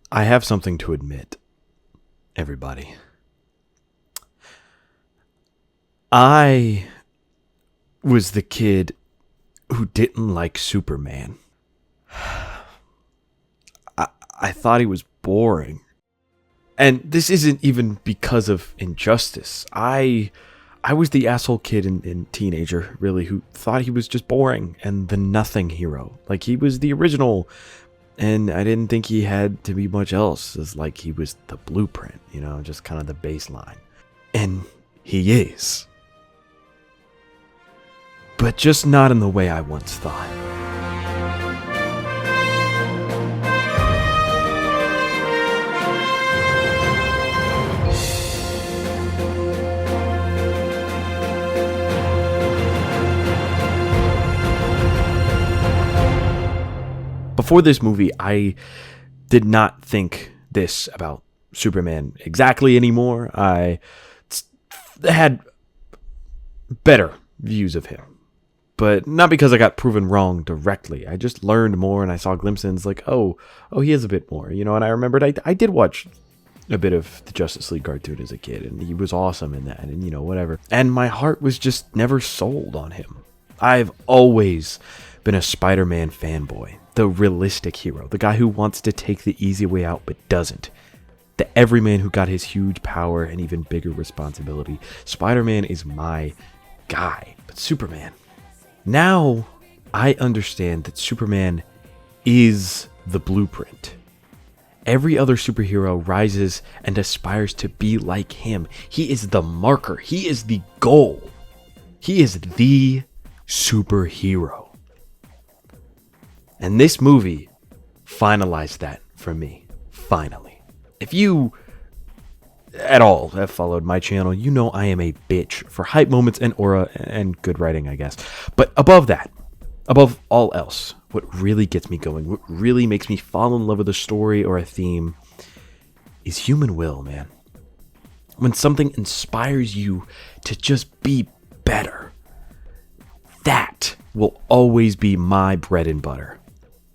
I have something to admit, everybody. I was the kid who didn't like Superman. I thought he was boring. And this isn't even because of injustice. I was the asshole kid in teenager, really, who thought he was just boring and the nothing hero. Like, he was the original, and I didn't think he had to be much else. It's like he was the blueprint, just kind of the baseline. And he is. But just not in the way I once thought. Before this movie, I did not think this about Superman exactly anymore. I had better views of him. But not because I got proven wrong directly. I just learned more, and I saw glimpses like, oh, he is a bit more, And I remembered I did watch a bit of the Justice League cartoon as a kid, and he was awesome in that, and whatever. And my heart was just never sold on him. I've always been a Spider-Man fanboy, the realistic hero, the guy who wants to take the easy way out but doesn't. The everyman who got his huge power and even bigger responsibility. Spider-Man is my guy, but Superman. Now, I understand that Superman is the blueprint. Every other superhero rises and aspires to be like him. He is the marker. He is the goal. He is the superhero. And this movie finalized that for me. Finally. If you at all have followed my channel, you know I am a bitch for hype moments and aura and good writing, I guess. But above that, above all else, what really gets me going, what really makes me fall in love with a story or a theme is human will, man. When something inspires you to just be better, that will always be my bread and butter.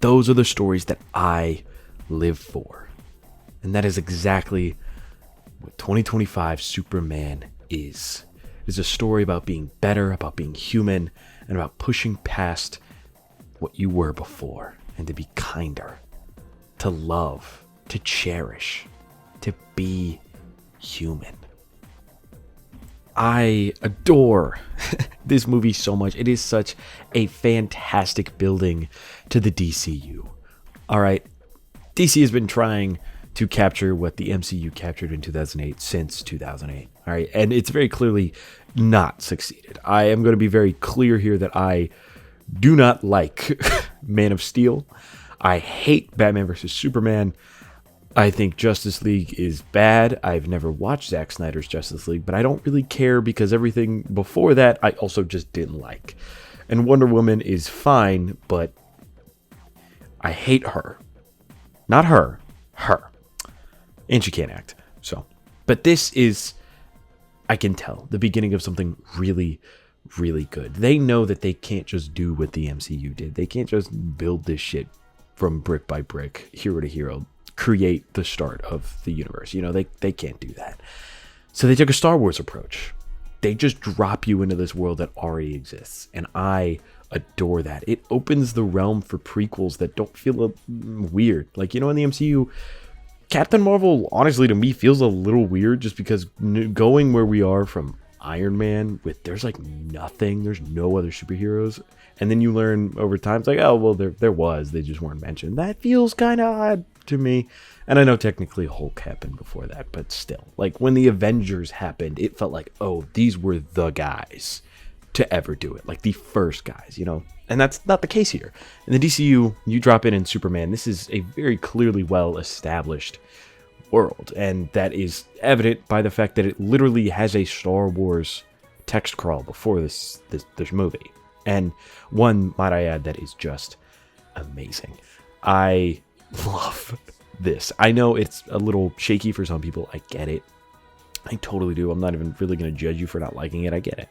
Those are the stories that I live for. And that is exactly what 2025 Superman is. It is a story about being better, about being human, and about pushing past what you were before and to be kinder, to love, to cherish, to be human. I adore this movie so much. It is such a fantastic building to the DCU. All right, DC has been trying to capture what the MCU captured in 2008 since 2008. All right, and it's very clearly not succeeded. I am going to be very clear here that I do not like Man of Steel. I hate Batman vs. Superman. I think Justice League is bad. I've never watched Zack Snyder's Justice League, but I don't really care because everything before that I also just didn't like. And Wonder Woman is fine, but I hate her. Not her. Her. And she can't act. So, but this is, I can tell, the beginning of something really, really good. They know that they can't just do what the MCU did. They can't just build this shit from brick by brick, hero to hero, create the start of the universe. They can't do that. So they took a Star Wars approach. They just drop you into this world that already exists. And I adore that. It opens the realm for prequels that don't feel weird. Like, in the MCU, Captain Marvel, honestly, to me, feels a little weird just because going where we are from Iron Man, there's like nothing, there's no other superheroes, and then you learn over time, it's like, oh, well, there was, they just weren't mentioned. That feels kind of odd to me. And I know technically Hulk happened before that, but still, like when the Avengers happened, it felt like, oh, these were the guys to ever do it, like the first guys, and that's not the case here. In the DCU, you drop in Superman. This is a very clearly well-established world, and that is evident by the fact that it literally has a Star Wars text crawl before this movie, and one, might I add, that is just amazing. I love this. I know it's a little shaky for some people. I get it. I totally do. I'm not even really going to judge you for not liking it. I get it.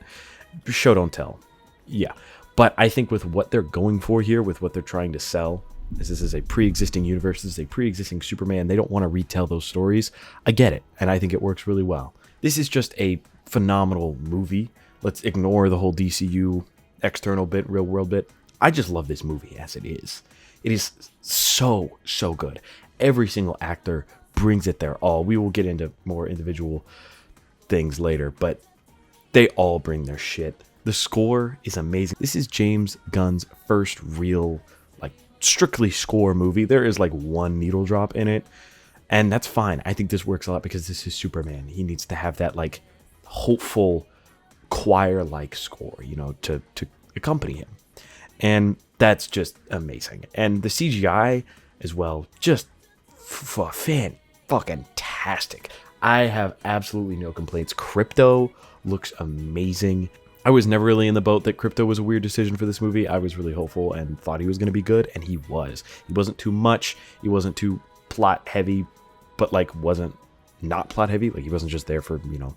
Show don't tell. Yeah. But I think with what they're going for here, with what they're trying to sell, This is a pre-existing universe. This is a pre-existing Superman. They don't want to retell those stories. I get it, and I think it works really well. This is just a phenomenal movie. Let's ignore the whole DCU external bit, real world bit. I just love this movie as it is. It is so, so good. Every single actor brings it their all. We will get into more individual things later, but they all bring their shit. The score is amazing. This is James Gunn's first real, like, strictly score movie. There is like one needle drop in it, and that's fine. I think this works a lot because this is Superman. He needs to have that, like, hopeful choir-like score, you know, to accompany him. And that's just amazing. And the CGI as well, just fucking-tastic. I have absolutely no complaints. Crypto looks amazing. I was never really in the boat that Crypto was a weird decision for this movie. I was really hopeful and thought he was going to be good, and he was. He wasn't too much. He wasn't too plot heavy, but like wasn't not plot heavy. Like he wasn't just there for, you know,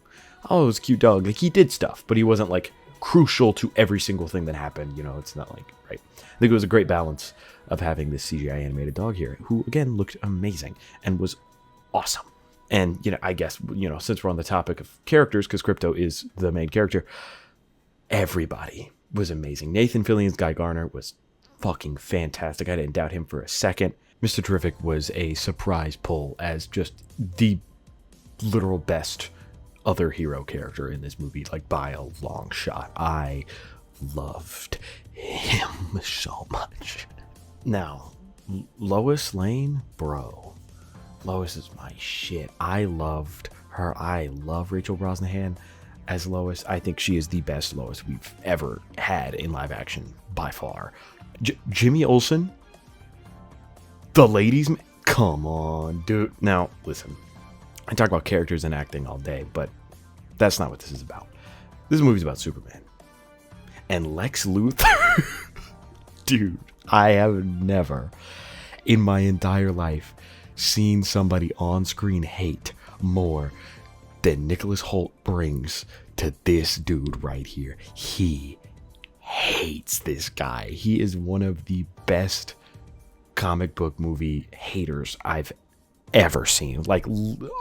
oh, it was a cute dog. Like he did stuff, but he wasn't like crucial to every single thing that happened. You know, it's not like, right. I think it was a great balance of having this CGI animated dog here, who again looked amazing and was awesome. And, you know, I guess, you know, since we're on the topic of characters, because Crypto is the main character, everybody was amazing. Nathan Fillion's Guy Garner was fucking fantastic. I didn't doubt him for a second. Mr. Terrific was a surprise pull as just the literal best other hero character in this movie, like by a long shot. I loved him so much. Now, Lois Lane, bro. Lois is my shit. I loved her. I love Rachel Brosnahan as Lois. I think she is the best Lois we've ever had in live action by far. Jimmy Olsen, the ladies, come on, dude. Now, listen, I talk about characters and acting all day, but that's not what this is about. This movie's about Superman. And Lex Luthor, dude, I have never in my entire life seen somebody on screen hate more than Nicholas Hoult brings to this dude right here. He hates this guy. He is one of the best comic book movie haters I've ever seen. Like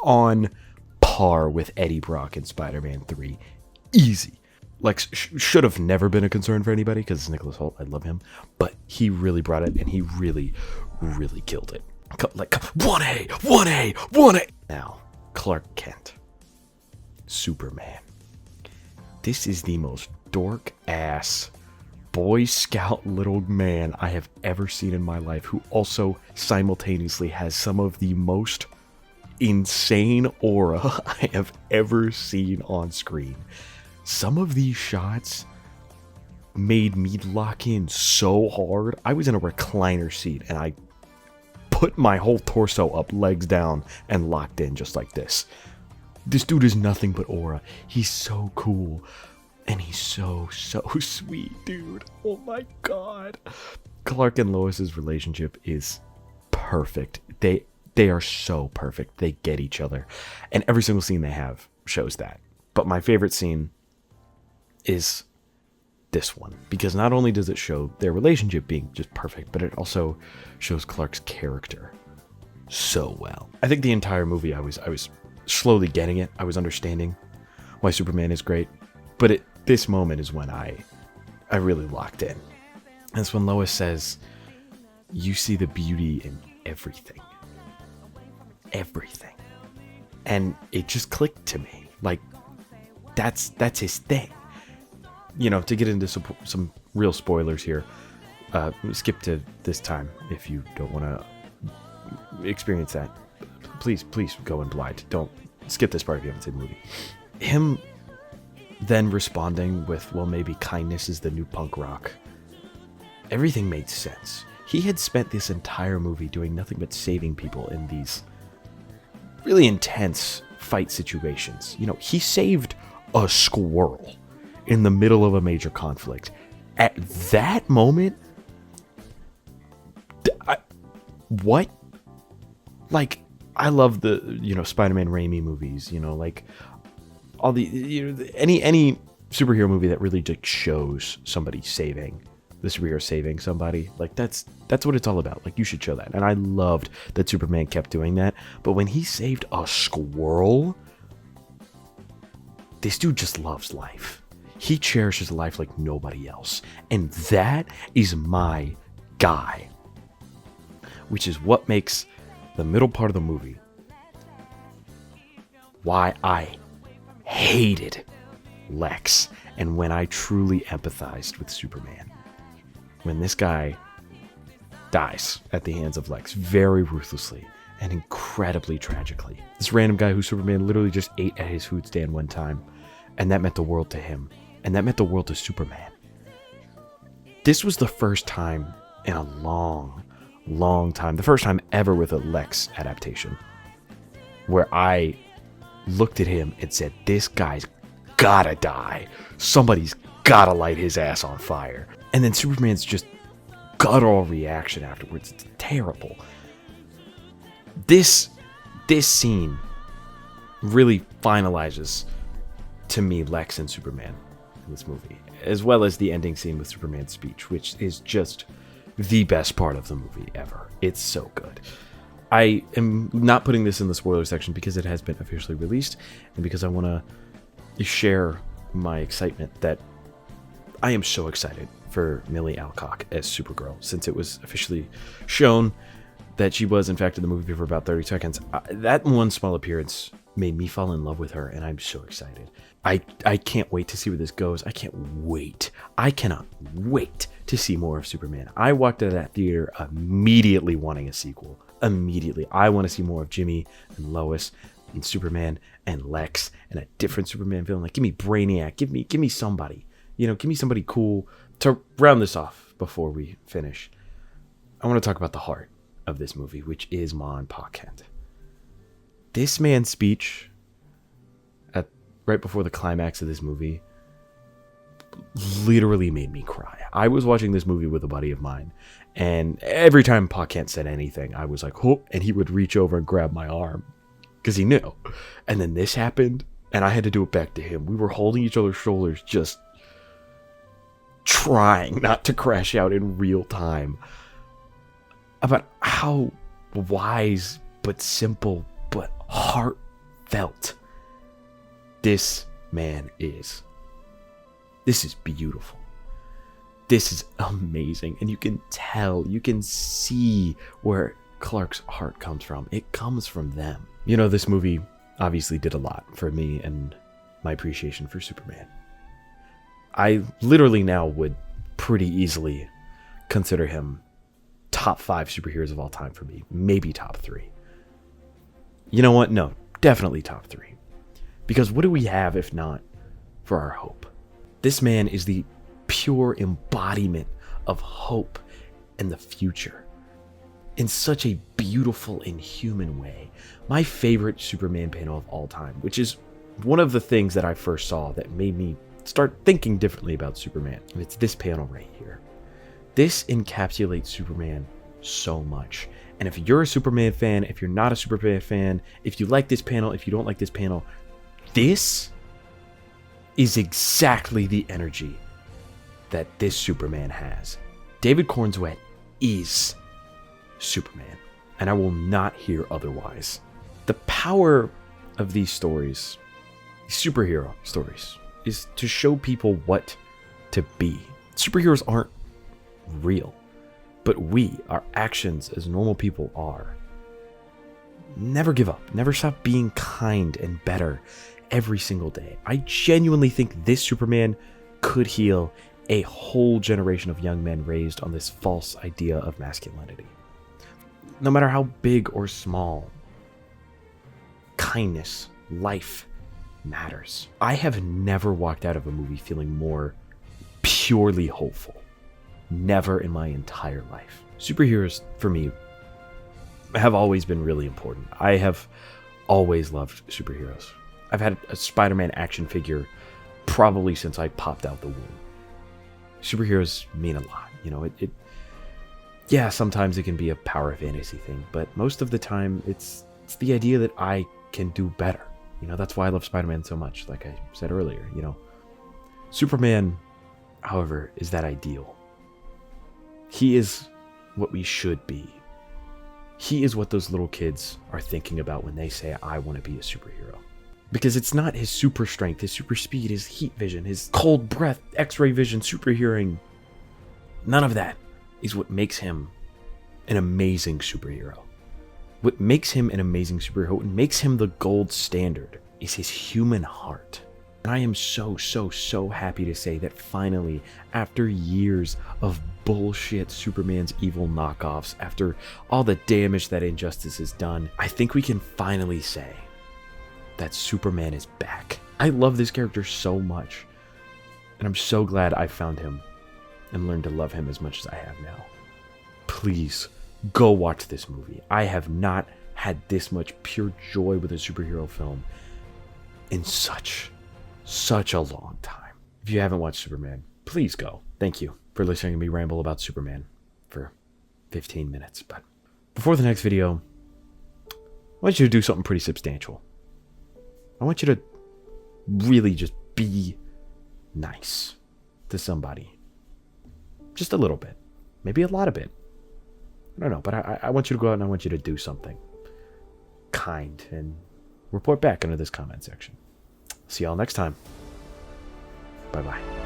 on par with Eddie Brock in Spider-Man 3. Easy. Lex should have never been a concern for anybody because it's Nicholas Hoult. I love him. But he really brought it, and he really, really killed it. Like 1A. Now, Clark Kent. Superman. This is the most dork ass Boy Scout little man I have ever seen in my life, who also simultaneously has some of the most insane aura I have ever seen on screen. Some of these shots made me lock in so hard. I was in a recliner seat and I put my whole torso up, legs down, and locked in just like this. This dude is nothing but aura. He's so cool. And he's so, so sweet, dude. Oh my god. Clark and Lois's relationship is perfect. They are so perfect. They get each other. And every single scene they have shows that. But my favorite scene is this one, because not only does it show their relationship being just perfect, but it also shows Clark's character so well. I think the entire movie I was slowly getting it. I was understanding why Superman is great, but at this moment is when I really locked in. That's when Lois says, "You see the beauty in everything." Everything. And it just clicked to me. Like, that's his thing. You know, to get into some real spoilers here, skip to this time if you don't want to experience that. Please go in blind. Don't skip this part if you haven't seen the movie. Him then responding with, well, maybe kindness is the new punk rock. Everything made sense. He had spent this entire movie doing nothing but saving people in these really intense fight situations. You know, he saved a squirrel in the middle of a major conflict. At that moment, what? Like, I love the, you know, Spider-Man Raimi movies, you know, like all the, you know, any superhero movie that really just shows somebody saving the superhero saving somebody. Like that's what it's all about. Like you should show that. And I loved that Superman kept doing that. But when he saved a squirrel, this dude just loves life. He cherishes life like nobody else. And that is my guy. Which is what makes the middle part of the movie why I hated Lex, and when I truly empathized with Superman. When this guy dies at the hands of Lex very ruthlessly and incredibly tragically. This random guy who Superman literally just ate at his food stand one time, and that meant the world to him, and that meant the world to Superman. This was the first time in a long time, the first time ever with a Lex adaptation, where I looked at him and said, this guy's gotta die. Somebody's gotta light his ass on fire. And then Superman's just guttural reaction afterwards. It's terrible. This scene really finalizes, to me, Lex and Superman in this movie, as well as the ending scene with Superman's speech, which is just the best part of the movie ever. It's so good. I am not putting this in the spoiler section because it has been officially released, and because I want to share my excitement that I am so excited for Millie Alcock as Supergirl, since it was officially shown that she was in fact in the movie for about 30 seconds. That one small appearance made me fall in love with her, and I'm so excited. I can't wait to see where this goes. I cannot wait to see more of Superman. I walked out of that theater immediately wanting a sequel. Immediately. I want to see more of Jimmy and Lois and Superman and Lex and a different Superman villain. Like, give me Brainiac. Give me somebody. Give me somebody cool. To round this off before we finish, I want to talk about the heart of this movie, which is Ma and Pa Kent. This man's speech right before the climax of this movie literally made me cry. I was watching this movie with a buddy of mine, and every time Pa Kent said anything, I was like, oh, and he would reach over and grab my arm because he knew. And then this happened, and I had to do it back to him. We were holding each other's shoulders, just trying not to crash out in real time about how wise but simple but heartfelt this man is. This is beautiful. This is amazing. And you can see where Clark's heart comes from. It comes from them. This movie obviously did a lot for me and my appreciation for Superman. I literally now would pretty easily consider him top 5 superheroes of all time for me. Maybe top 3. You know what? No, definitely top 3. Because what do we have if not for our hope? This man is the pure embodiment of hope and the future in such a beautiful and human way. My favorite Superman panel of all time, which is one of the things that I first saw that made me start thinking differently about Superman. And it's this panel right here. This encapsulates Superman so much. And if you're a Superman fan, if you're not a Superman fan, if you like this panel, if you don't like this panel, this is exactly the energy that this Superman has. David Cornswet is Superman, and I will not hear otherwise. The power of these stories, superhero stories, is to show people what to be. Superheroes aren't real, but our actions as normal people are. Never give up. Never stop being kind and better every single day. I genuinely think this Superman could heal a whole generation of young men raised on this false idea of masculinity. No matter how big or small, kindness, life matters. I have never walked out of a movie feeling more purely hopeful. Never in my entire life. Superheroes, for me, have always been really important. I have always loved superheroes. I've had a Spider-Man action figure probably since I popped out the womb. Superheroes mean a lot. Yeah, sometimes it can be a power fantasy thing, but most of the time it's the idea that I can do better. That's why I love Spider-Man so much, like I said earlier. Superman, however, is that ideal. He is what we should be. He is what those little kids are thinking about when they say, I want to be a superhero. Because it's not his super strength, his super speed, his heat vision, his cold breath, x-ray vision, super hearing. None of that is what makes him an amazing superhero. What makes him an amazing superhero, what makes him the gold standard, is his human heart. And I am so happy to say that finally, after years of bullshit Superman's evil knockoffs, after all the damage that Injustice has done, I think we can finally say that Superman is back. I love this character so much, and I'm so glad I found him and learned to love him as much as I have now. Please, go watch this movie. I have not had this much pure joy with a superhero film in such a long time. If you haven't watched Superman, please go. Thank you for listening to me ramble about Superman for 15 minutes. But before the next video, I want you to do something pretty substantial. I want you to really just be nice to somebody. Just a little bit. Maybe a lot of it. I don't know, but I want you to go out and I want you to do something kind and report back under this comment section. See y'all next time. Bye-bye.